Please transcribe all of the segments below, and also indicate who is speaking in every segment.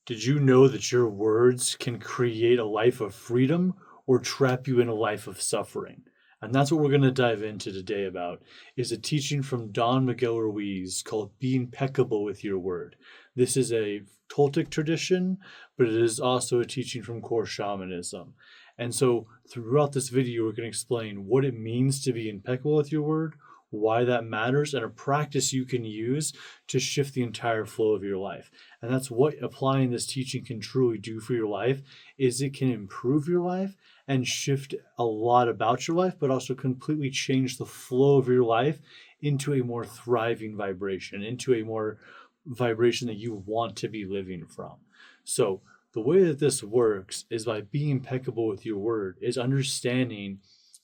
Speaker 1: Did you know that your words can create a life of freedom or trap you in a life of suffering? And that's what we're going to dive into today about is a teaching from Don Miguel Ruiz called Be Impeccable with Your Word. This is a Toltec tradition, but it is also a teaching from core shamanism. And so throughout this video, we're going to explain what it means to be impeccable with your word, why that matters, and a practice you can use to shift the entire flow of your life. And that's what applying this teaching can truly do for your life, is it can improve your life and shift a lot about your life, but also completely change the flow of your life into a more thriving vibration, into a more vibration that you want to be living from. So the way that this works is by being impeccable with your word, is understanding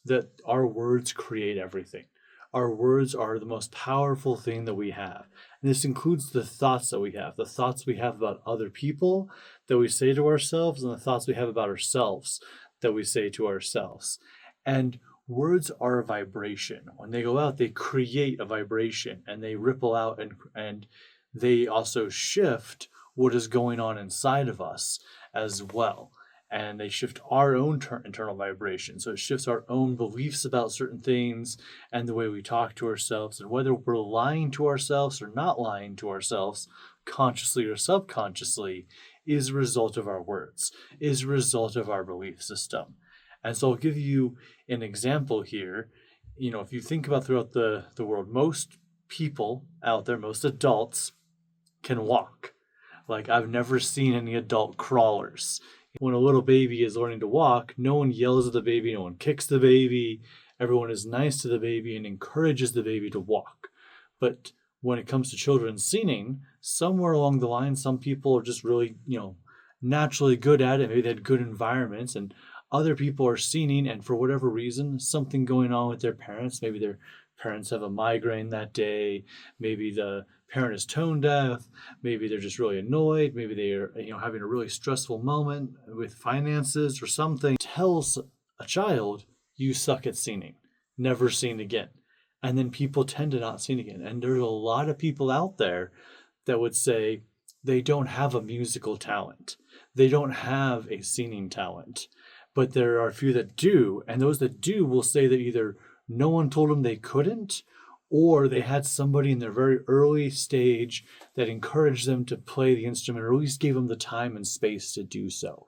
Speaker 1: that our words create everything. Our words are the most powerful thing that we have. And this includes the thoughts that we have, the thoughts we have about other people that we say to ourselves, and the thoughts we have about ourselves that we say to ourselves. And words are a vibration. When they go out, they create a vibration and they ripple out and they also shift what is going on inside of us as well. And they shift our own internal vibration. So it shifts our own beliefs about certain things and the way we talk to ourselves, and whether we're lying to ourselves or not lying to ourselves, consciously or subconsciously, is a result of our words, is a result of our belief system. And so I'll give you an example here. You know, if you think about throughout the world, most people out there, most adults can walk. Like, I've never seen any adult crawlers. When a little baby is learning to walk, no one yells at the baby, no one kicks the baby. Everyone is nice to the baby and encourages the baby to walk. But when it comes to children singing, somewhere along the line, some people are just really, naturally good at it. Maybe they had good environments, and other people are singing, and for whatever reason, something going on with their parents. Maybe their parents have a migraine that day. Maybe the parent is tone deaf. Maybe they're just really annoyed. Maybe they are, having a really stressful moment with finances or something. Tells a child, you suck at singing, never sing again. And then people tend to not sing again. And there's a lot of people out there that would say they don't have a musical talent. They don't have a singing talent. But there are a few that do. And those that do will say that either no one told them they couldn't, or they had somebody in their very early stage that encouraged them to play the instrument, or at least gave them the time and space to do so.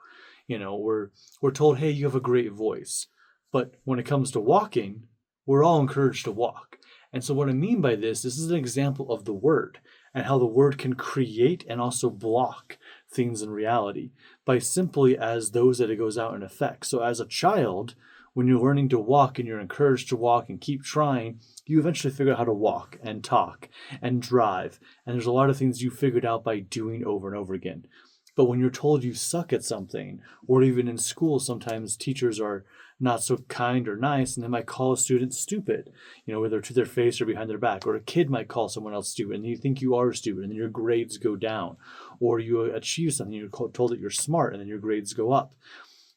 Speaker 1: We're told, hey, you have a great voice. But when it comes to walking, we're all encouraged to walk. And so what I mean by this is an example of the word and how the word can create and also block things in reality by simply as those that it goes out and affects. So as a child, when you're learning to walk and you're encouraged to walk and keep trying, you eventually figure out how to walk and talk and drive. And there's a lot of things you figured out by doing over and over again. But when you're told you suck at something, or even in school, sometimes teachers are not so kind or nice, and they might call a student stupid, whether to their face or behind their back. Or a kid might call someone else stupid, and you think you are stupid, and then your grades go down. Or you achieve something, you're told that you're smart, and then your grades go up.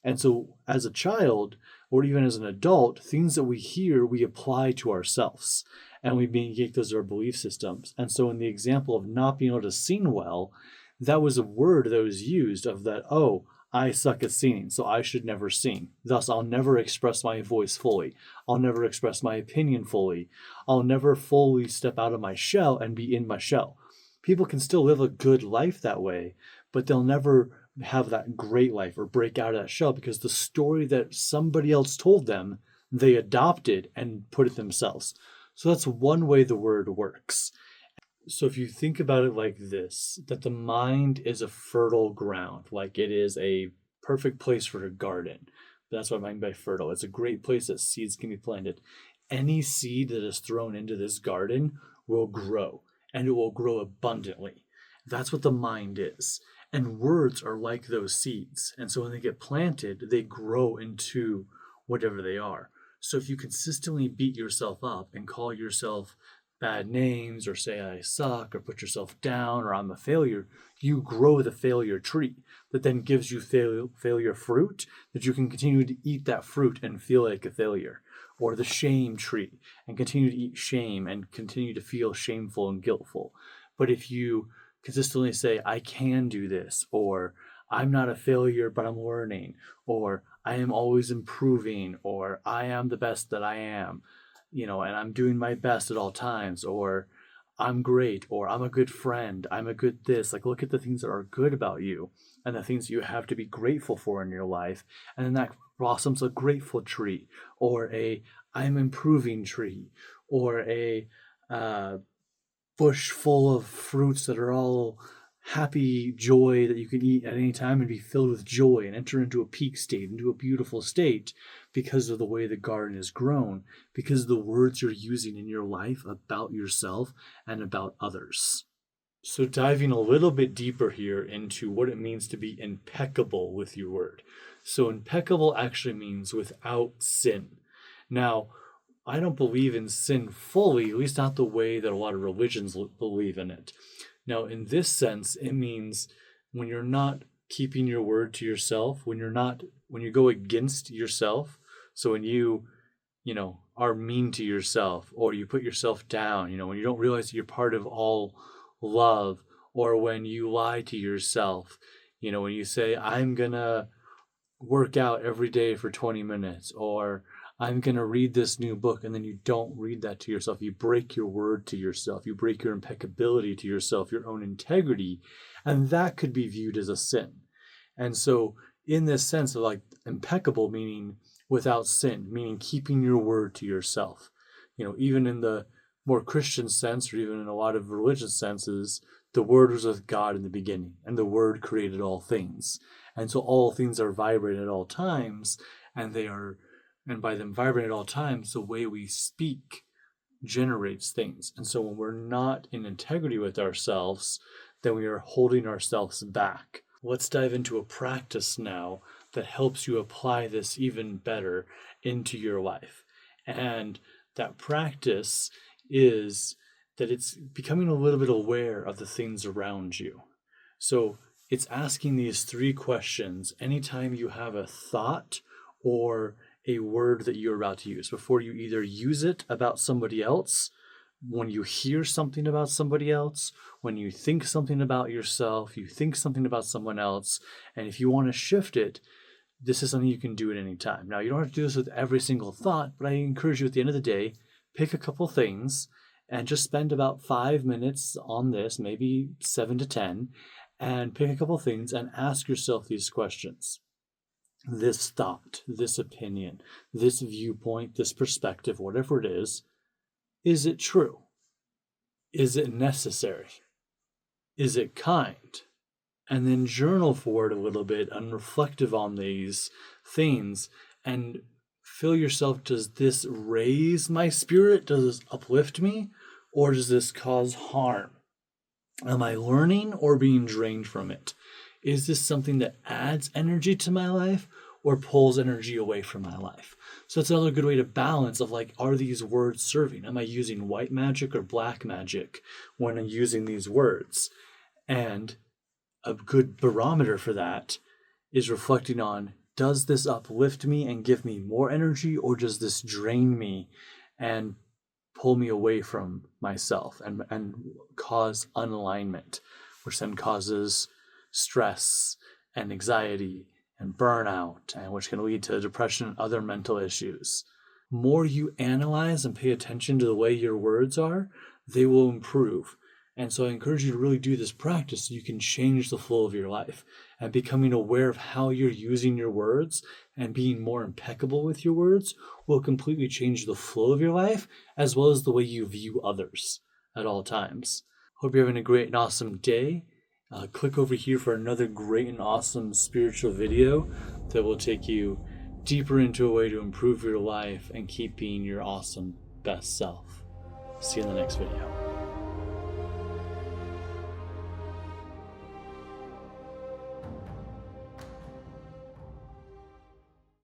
Speaker 1: And so as a child, or even as an adult, things that we hear, we apply to ourselves. And we make those our belief systems. And so in the example of not being able to sing well, that was a word that was used of that, oh, I suck at singing, so I should never sing. Thus, I'll never express my voice fully. I'll never express my opinion fully. I'll never fully step out of my shell and be in my shell. People can still live a good life that way, but they'll never have that great life or break out of that shell because the story that somebody else told them, they adopted and put it themselves. So that's one way the word works. So if you think about it like this, that the mind is a fertile ground, like it is a perfect place for a garden. That's what I mean by fertile. It's a great place that seeds can be planted. Any seed that is thrown into this garden will grow, and it will grow abundantly. That's what the mind is. And words are like those seeds. And so when they get planted, they grow into whatever they are. So if you consistently beat yourself up and call yourself bad names, or say I suck, or put yourself down, or I'm a failure, you grow the failure tree that then gives you failure fruit that you can continue to eat that fruit and feel like a failure. Or the shame tree and continue to eat shame and continue to feel shameful and guiltful. But if you consistently say, I can do this, or I'm not a failure, but I'm learning, or I am always improving, or I am the best that I am, and I'm doing my best at all times, or I'm great, or I'm a good friend, I'm a good this. Like, look at the things that are good about you and the things you have to be grateful for in your life. And then that blossoms a grateful tree, or a I'm improving tree, or a bush full of fruits that are all happy joy that you can eat at any time and be filled with joy and enter into a peak state, into a beautiful state because of the way the garden is grown, because of the words you're using in your life about yourself and about others. So diving a little bit deeper here into what it means to be impeccable with your word. So impeccable actually means without sin. Now, I don't believe in sin fully, at least not the way that a lot of religions believe in it. Now, in this sense, it means when you're not keeping your word to yourself, when you go against yourself. So when you are mean to yourself, or you put yourself down, when you don't realize that you're part of all love, or when you lie to yourself, when you say, I'm gonna work out every day for 20 minutes, or I'm going to read this new book, and then you don't read that to yourself. You break your word to yourself. You break your impeccability to yourself, your own integrity, and that could be viewed as a sin. And so in this sense of like impeccable, meaning without sin, meaning keeping your word to yourself, even in the more Christian sense, or even in a lot of religious senses, the word was with God in the beginning, and the word created all things. And so all things are vibrating at all times, and by them vibrating at all times, the way we speak generates things. And so when we're not in integrity with ourselves, then we are holding ourselves back. Let's dive into a practice now that helps you apply this even better into your life. And that practice is that it's becoming a little bit aware of the things around you. So it's asking these 3 questions anytime you have a thought or a word that you're about to use, before you either use it about somebody else, when you hear something about somebody else, when you think something about yourself, you think something about someone else. And if you want to shift it, this is something you can do at any time. Now, you don't have to do this with every single thought, but I encourage you at the end of the day, pick a couple things and just spend about 5 minutes on this, maybe 7 to 10, and pick a couple things and ask yourself these questions. This thought, this opinion, this viewpoint, this perspective, whatever it is it true? Is it necessary? Is it kind? And then journal for it a little bit and reflective on these things and feel yourself, does this raise my spirit? Does this uplift me? Or does this cause harm? Am I learning or being drained from it? Is this something that adds energy to my life or pulls energy away from my life? So it's another good way to balance of like, are these words serving? Am I using white magic or black magic when I'm using these words? And a good barometer for that is reflecting on, does this uplift me and give me more energy, or does this drain me and pull me away from myself and cause unalignment, which then causes stress and anxiety and burnout, and which can lead to depression and other mental issues. More you analyze and pay attention to the way your words are, they will improve. And so I encourage you to really do this practice so you can change the flow of your life. And becoming aware of how you're using your words and being more impeccable with your words will completely change the flow of your life, as well as the way you view others at all times. Hope you're having a great and awesome day. Click over here for another great and awesome spiritual video that will take you deeper into a way to improve your life and keep being your awesome best self. See you in the next video.